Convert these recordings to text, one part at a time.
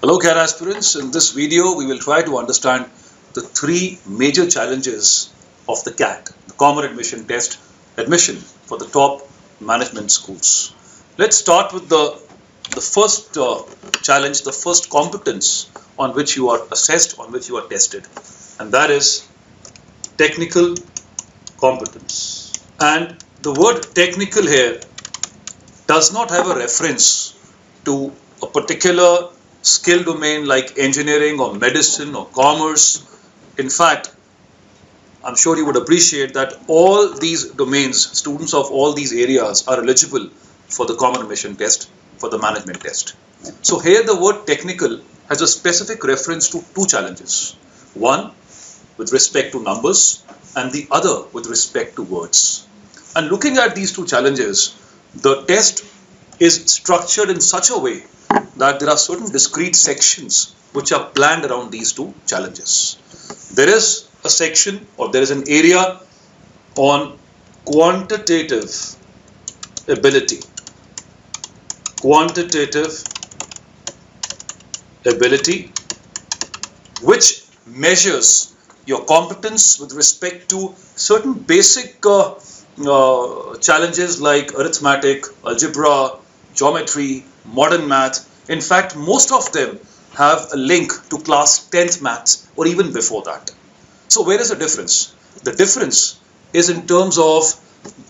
Hello CAT aspirants, in this video we will try to understand the three major challenges of the CAT, the Common Admission Test admission for the top management schools. Let's start with the first challenge, the first competence on which you are assessed, on which you are tested, and that is technical competence. And the word technical here does not have a reference to a particular skill domain like engineering or medicine or commerce. In fact, I'm sure you would appreciate that all these domains, students of all these areas are eligible for the Common Admission Test, for the management test. So here the word technical has a specific reference to two challenges. One with respect to numbers and the other with respect to words. And looking at these two challenges, the test is structured in such a way that there are certain discrete sections which are planned around these two challenges. There is a section or there is an area on quantitative ability. Quantitative ability, which measures your competence with respect to certain basic challenges like arithmetic, algebra, geometry, modern math. In fact, most of them have a link to class 10th maths or even before that. So where is the difference? The difference is in terms of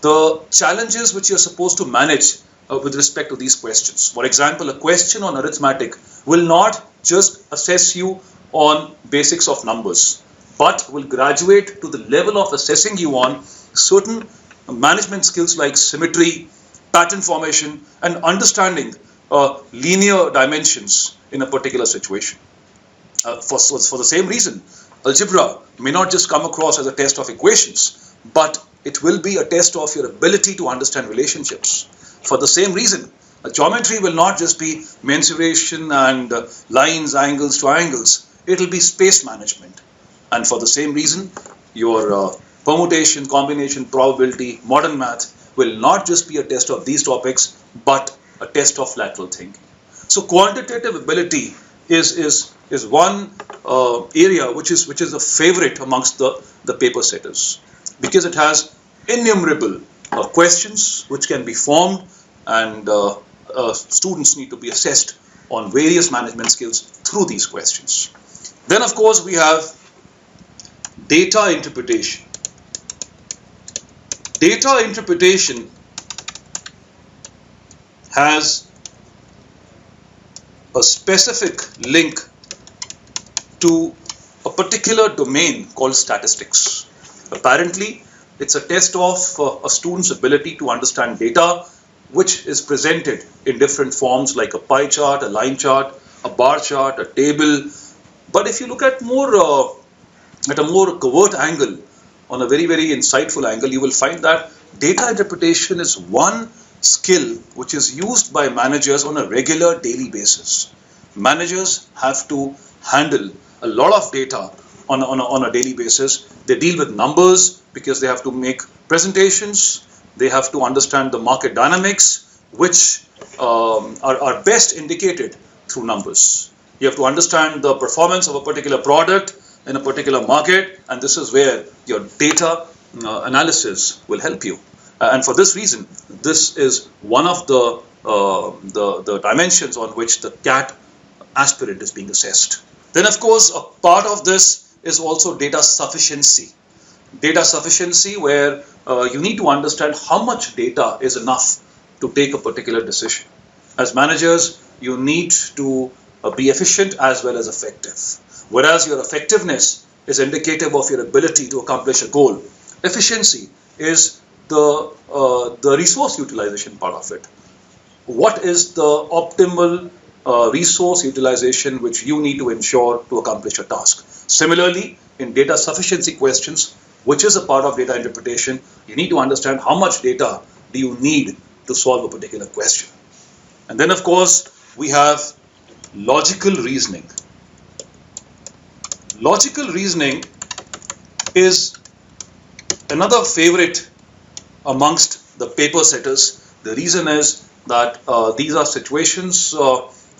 the challenges which you're supposed to manage with respect to these questions. For example, a question on arithmetic will not just assess you on basics of numbers, but will graduate to the level of assessing you on certain management skills like symmetry, pattern formation, and understanding linear dimensions in a particular situation. For the same reason, algebra may not just come across as a test of equations, but it will be a test of your ability to understand relationships. For the same reason, geometry will not just be mensuration and lines, angles, triangles. It will be space management. And for the same reason, your permutation, combination, probability, modern math will not just be a test of these topics, but a test of lateral thinking. So quantitative ability is one area which is a favorite amongst the paper setters, because it has innumerable questions which can be formed, and students need to be assessed on various management skills through these questions. Then of course we have data interpretation. Data interpretation has a specific link to a particular domain called statistics. Apparently, it's a test of a student's ability to understand data, which is presented in different forms like a pie chart, a line chart, a bar chart, a table. But if you look at a more covert angle, on a very, very insightful angle, you will find that data interpretation is one skill which is used by managers on a regular daily basis. Managers have to handle a lot of data on a daily basis. They deal with numbers because they have to make presentations. They have to understand the market dynamics, which are best indicated through numbers. You have to understand the performance of a particular product in a particular market, and this is where your data analysis will help you. And for this reason, this is one of the dimensions on which the CAT aspirant is being assessed. Then of course, a part of this is also data sufficiency. Data sufficiency, where you need to understand how much data is enough to take a particular decision. As managers, you need to be efficient as well as effective. Whereas your effectiveness is indicative of your ability to accomplish a goal, efficiency is the resource utilization part of it. What is the optimal resource utilization which you need to ensure to accomplish a task? Similarly, in data sufficiency questions, which is a part of data interpretation, you need to understand how much data do you need to solve a particular question. And then of course, we have logical reasoning. Logical reasoning is another favorite amongst the paper setters. The reason is that these are situations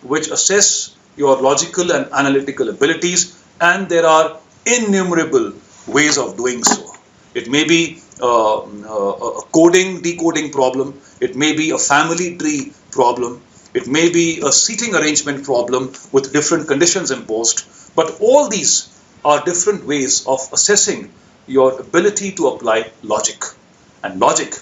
which assess your logical and analytical abilities, and there are innumerable ways of doing so. It may be a coding, decoding problem. It may be a family tree problem. It may be a seating arrangement problem with different conditions imposed. But all these are different ways of assessing your ability to apply logic. And logic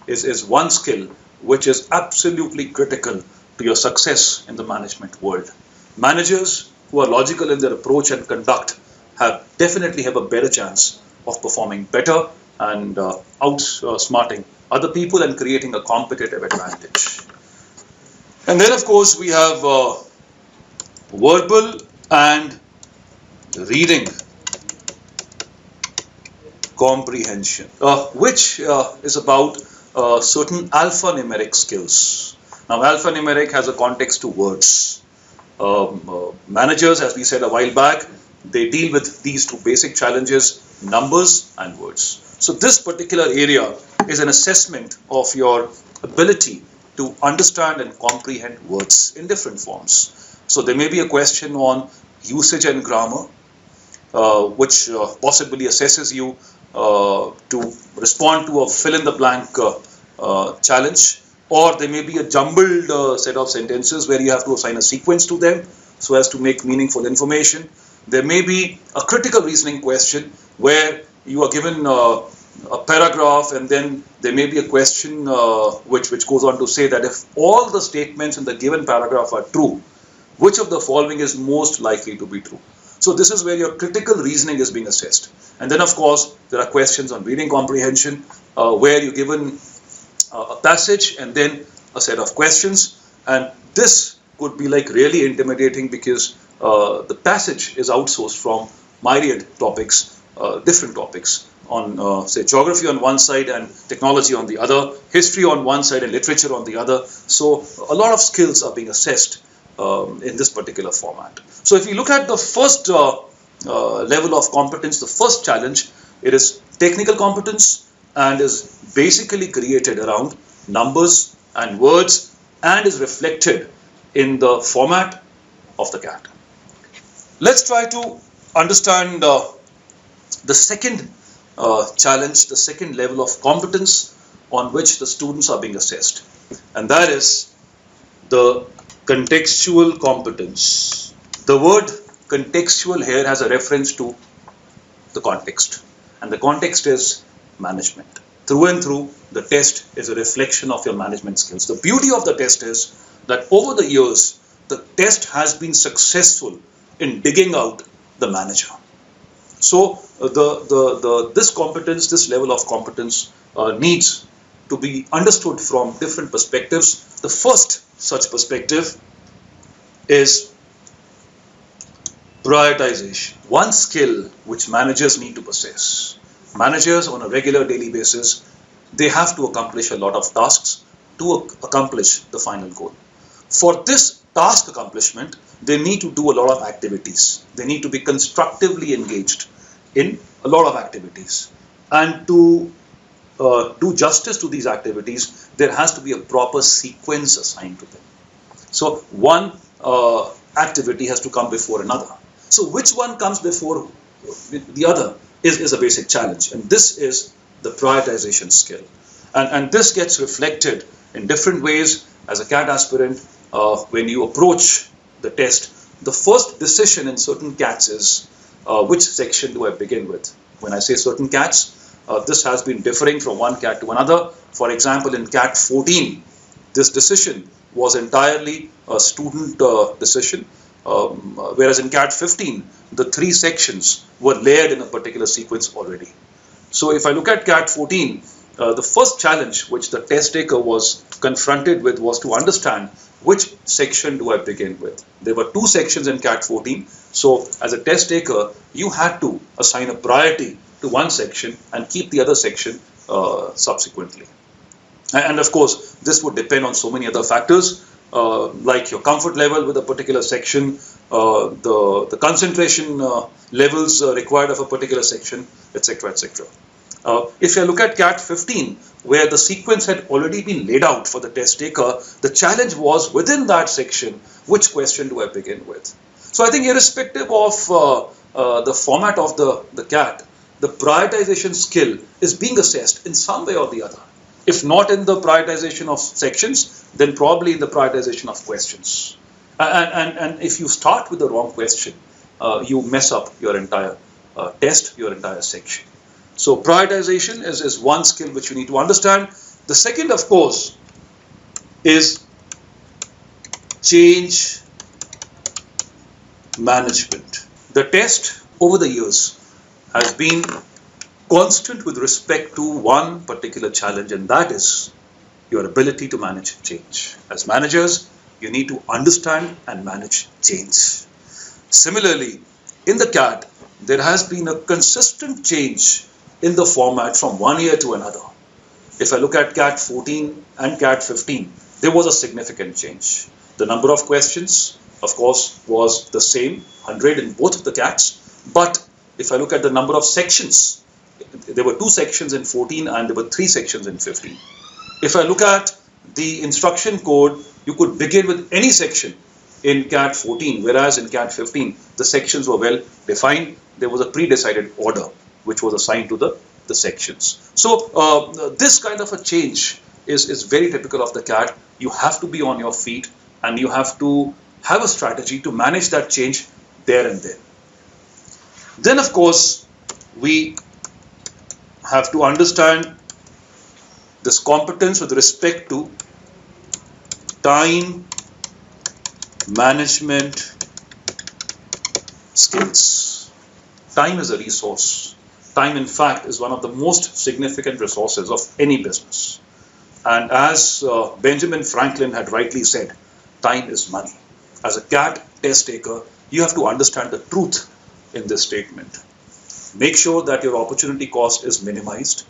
is one skill which is absolutely critical to your success in the management world. Managers who are logical in their approach and conduct definitely have a better chance of performing better and outsmarting other people and creating a competitive advantage. And then, of course, we have verbal and reading comprehension, which is about certain alphanumeric skills. Now, alphanumeric has a context to words. Managers, as we said a while back, they deal with these two basic challenges, numbers and words. So this particular area is an assessment of your ability to understand and comprehend words in different forms. So there may be a question on usage and grammar, which possibly assesses you to respond to a fill-in-the-blank challenge, or there may be a jumbled set of sentences where you have to assign a sequence to them so as to make meaningful information. There may be a critical reasoning question where you are given a paragraph, and then there may be a question which goes on to say that if all the statements in the given paragraph are true, which of the following is most likely to be true? So this is where your critical reasoning is being assessed. And then, of course, there are questions on reading comprehension where you're given a passage and then a set of questions. And this could be like really intimidating because the passage is outsourced from myriad topics, different topics on, say, geography on one side and technology on the other, history on one side and literature on the other. So a lot of skills are being assessed in this particular format. So if you look at the first level of competence, the first challenge, it is technical competence and is basically created around numbers and words and is reflected in the format of the CAT. Let's try to understand the second challenge, the second level of competence on which the students are being assessed, and that is the contextual competence. The word contextual here has a reference to the context, and the context is management. Through and through, the test is a reflection of your management skills. The beauty of the test is that over the years, the test has been successful in digging out the manager. So this competence, this level of competence needs to be understood from different perspectives. The first such perspective is prioritization. One skill which managers need to possess. Managers on a regular daily basis, they have to accomplish a lot of tasks to accomplish the final goal. For this task accomplishment, they need to do a lot of activities. They need to be constructively engaged in a lot of activities. And to do justice to these activities, there has to be a proper sequence assigned to them. So one activity has to come before another. So which one comes before the other is a basic challenge. And this is the prioritization skill. And this gets reflected in different ways as a CAT aspirant. When you approach the test, the first decision in certain CATs is which section do I begin with? When I say certain CATs, this has been differing from one CAT to another. For example, in CAT 14, this decision was entirely a student decision, whereas in CAT 15, the three sections were layered in a particular sequence already. So if I look at CAT 14, the first challenge which the test taker was confronted with was to understand which section do I begin with. There were two sections in CAT 14, so as a test taker, you had to assign a priority to one section and keep the other section subsequently. And of course, this would depend on so many other factors, like your comfort level with a particular section, the concentration levels required of a particular section, etc., etc. If you look at CAT 15, where the sequence had already been laid out for the test taker, the challenge was within that section, which question do I begin with? So I think irrespective of the format of the CAT, the prioritization skill is being assessed in some way or the other. If not in the prioritization of sections, then probably in the prioritization of questions. And if you start with the wrong question, you mess up your entire test, your entire section. So prioritization is one skill which you need to understand. The second, of course, is change management. The test over the years has been constant with respect to one particular challenge, and that is your ability to manage change. As managers, you need to understand and manage change. Similarly, in the CAT, there has been a consistent change in the format from one year to another. If I look at CAT 14 and CAT 15, there was a significant change. The number of questions, of course, was the same, 100 in both of the CATs. But if I look at the number of sections, there were 2 sections in 14 and there were 3 sections in 15. If I look at the instruction code, you could begin with any section in CAT 14, whereas in CAT 15, the sections were well defined. There was a pre-decided order which was assigned to the sections. So this kind of a change is very typical of the CAT. You have to be on your feet and you have to have a strategy to manage that change there and then. Then, of course, we have to understand this competence with respect to time management skills. Time is a resource. Time, in fact, is one of the most significant resources of any business. And as Benjamin Franklin had rightly said, time is money. As a CAT test taker, you have to understand the truth in this statement. Make sure that your opportunity cost is minimized.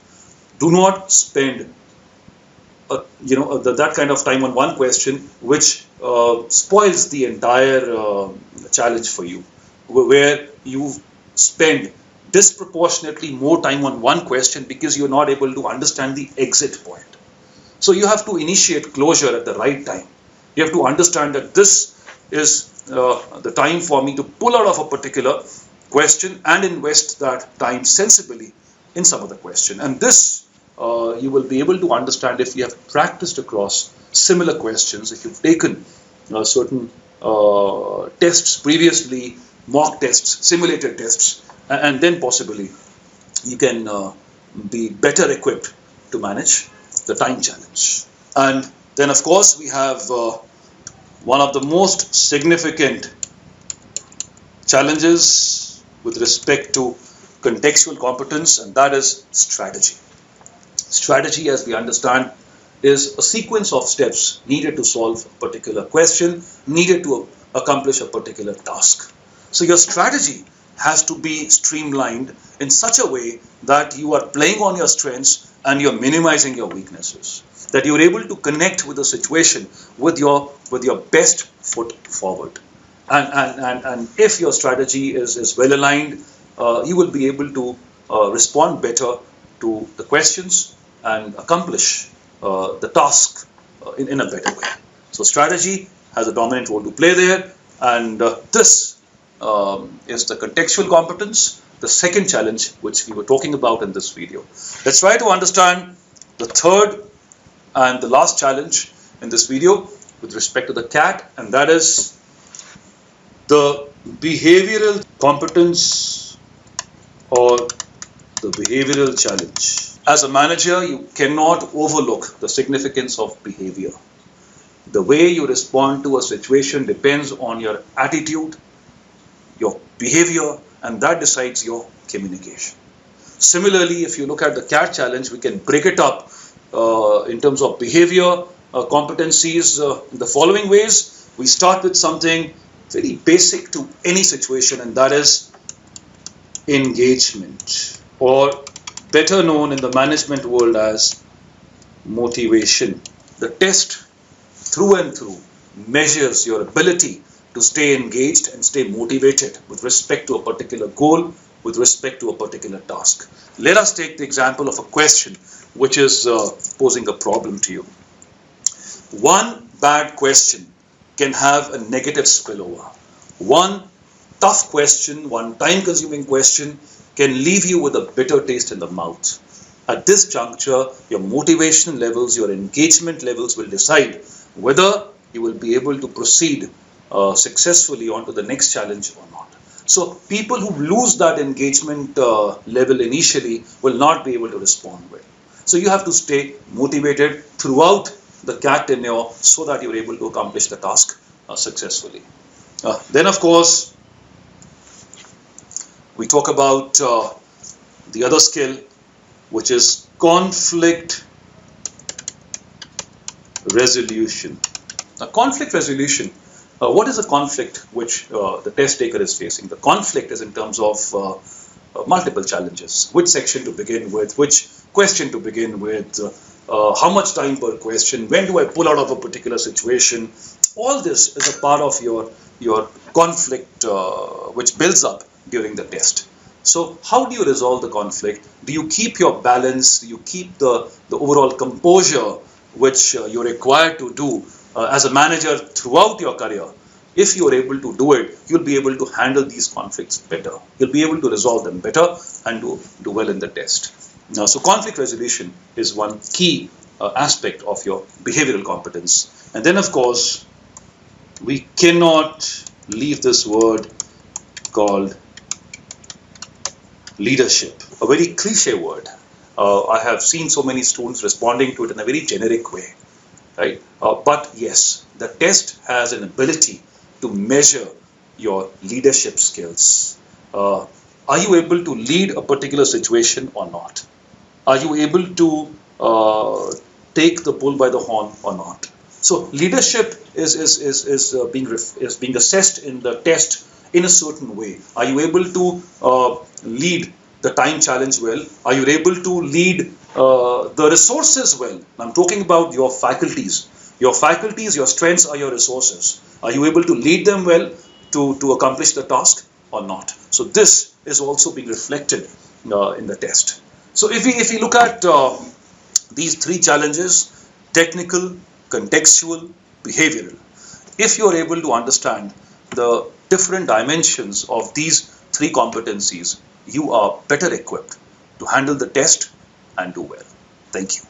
Do not spend that kind of time on one question which spoils the entire challenge for you, where you spend disproportionately more time on one question because you're not able to understand the exit point. So you have to initiate closure at the right time. You have to understand that this is the time for me to pull out of a particular question and invest that time sensibly in some other question. And this you will be able to understand if you have practiced across similar questions, if you've taken certain tests previously, mock tests, simulated tests, and then possibly you can be better equipped to manage the time challenge. And then, of course, we have one of the most significant challenges with respect to contextual competence, and that is strategy. Strategy, as we understand, is a sequence of steps needed to solve a particular question, needed to accomplish a particular task. So your strategy has to be streamlined in such a way that you are playing on your strengths and you're minimizing your weaknesses, that you're able to connect with the situation with your best foot forward. And if your strategy is well aligned, you will be able to respond better to the questions and accomplish the task in a better way. So strategy has a dominant role to play there, and this is the contextual competence, the second challenge which we were talking about in this video. Let's try to understand the third and the last challenge in this video with respect to the CAT, and that is the behavioral competence or the behavioral challenge. As a manager, you cannot overlook the significance of behavior. The way you respond to a situation depends on your attitude, your behavior, and that decides your communication. Similarly, if you look at the CAT challenge, we can break it up in terms of behavior competencies in the following ways. We start with something very basic to any situation, and that is engagement, or better known in the management world as motivation. The test through and through measures your ability to stay engaged and stay motivated with respect to a particular goal, with respect to a particular task. Let us take the example of a question which is posing a problem to you. One bad question can have a negative spillover. One tough question, one time-consuming question can leave you with a bitter taste in the mouth. At this juncture, your motivation levels, your engagement levels will decide whether you will be able to proceed successfully onto the next challenge or not. So people who lose that engagement level initially will not be able to respond well. So you have to stay motivated throughout the CAT tenure so that you're able to accomplish the task successfully. Then of course, we talk about the other skill, which is conflict resolution. Now, conflict resolution, what is a conflict which the test taker is facing? The conflict is in terms of multiple challenges. Which section to begin with, which question to begin with, how much time per question, when do I pull out of a particular situation? All this is a part of your conflict which builds up during the test. So how do you resolve the conflict? Do you keep your balance? Do you keep the overall composure which you're required to do as a manager throughout your career? If you're able to do it, you'll be able to handle these conflicts better. You'll be able to resolve them better and do well in the test. Now, so conflict resolution is one key aspect of your behavioral competence. And then, of course, we cannot leave this word called leadership, a very cliche word. I have seen so many students responding to it in a very generic way, right? But yes, the test has an ability to measure your leadership skills. Are you able to lead a particular situation or not? Are you able to take the bull by the horn or not? So leadership is being assessed in the test in a certain way. Are you able to lead the time challenge well? Are you able to lead the resources well? I'm talking about your faculties. Your faculties, your strengths are your resources. Are you able to lead them well to accomplish the task or not? So this is also being reflected in the test. So if we look at these three challenges, technical, contextual, behavioral, if you are able to understand the different dimensions of these three competencies, you are better equipped to handle the test and do well. Thank you.